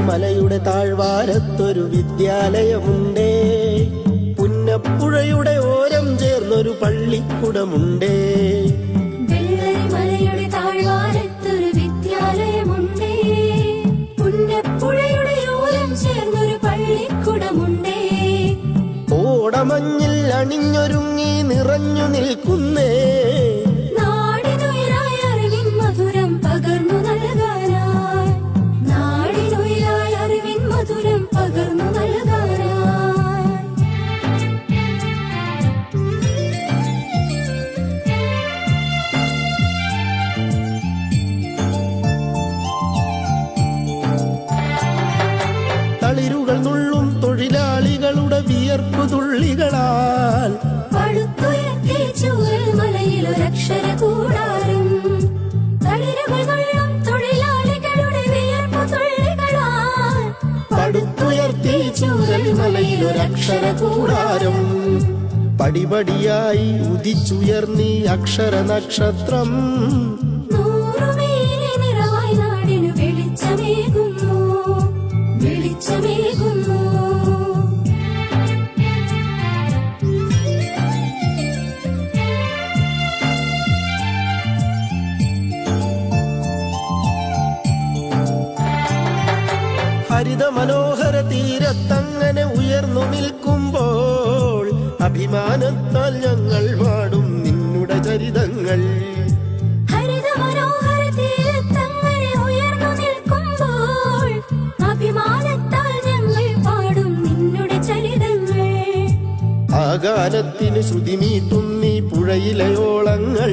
മലയുടെ താഴ്വാരത്തൊരു വിദ്യാലയമുണ്ടേ. പുന്നപ്പുഴയുടെ ഓരം ചേർന്നൊരു പള്ളിക്കുടമുണ്ടേ. മലയുടെ താഴ്വാരത്തൊരു വിദ്യാലയമുണ്ടേ. പുന്നപ്പുഴയുടെ ഓരം ചേർന്നൊരു പള്ളിക്കുടമുണ്ടേ. ഓടമഞ്ഞിൽ അണിഞ്ഞൊരുങ്ങി നിറഞ്ഞു നിൽക്കുന്നേ. നാടിനുയിരായ അറിവിൻ മധുരം പകർന്നു നൽകാനായി. നാടിനുയിരായ അറിവിൻ മധുരം പകർന്നു നൽകാനായി. തളിരുകൾ നുള്ളും തൊഴിലാളികളുടെ വിയർപ്പു തുള്ളികളാൽ പടുത്തുയർത്തി ചൂരൽമലയിലൊരക്ഷര കൂടാരം. തളിരുകൾ നുള്ളും തൊഴിലാളികളുടെ വിയർപ്പു തുള്ളികളാൽ പടുത്തുയർത്തി ചൂരൽമലയിലൊരക്ഷര കൂടാരം. പടിപടിയായി ഉദിച്ചുയർന്നീ അക്ഷര നക്ഷത്രം. നൂറുമേനി നിറവായി നാടിനു വെളിച്ചമേകുന്നു, വെളിച്ചമേകുന്നു. ഹരിത മനോഹര തീരത്തങ്ങനെ ഉയർന്നു നിൽക്കുമ്പോൾ അഭിമാനത്താൽ ഞങ്ങൾ പാടും നിന്നുടെ ചരിതങ്ങൾ. ഹരിത മനോഹര തീരത്തങ്ങനെ ഉയർന്നു നിൽക്കുമ്പോൾ അഭിമാനത്താൽ ഞങ്ങൾ പാടും നിന്നുടെ ചരിതങ്ങൾ. ആ ഗാനത്തിന് ശ്രുതി മീട്ടുന്നീ പുഴയിലെ ഓളങ്ങൾ.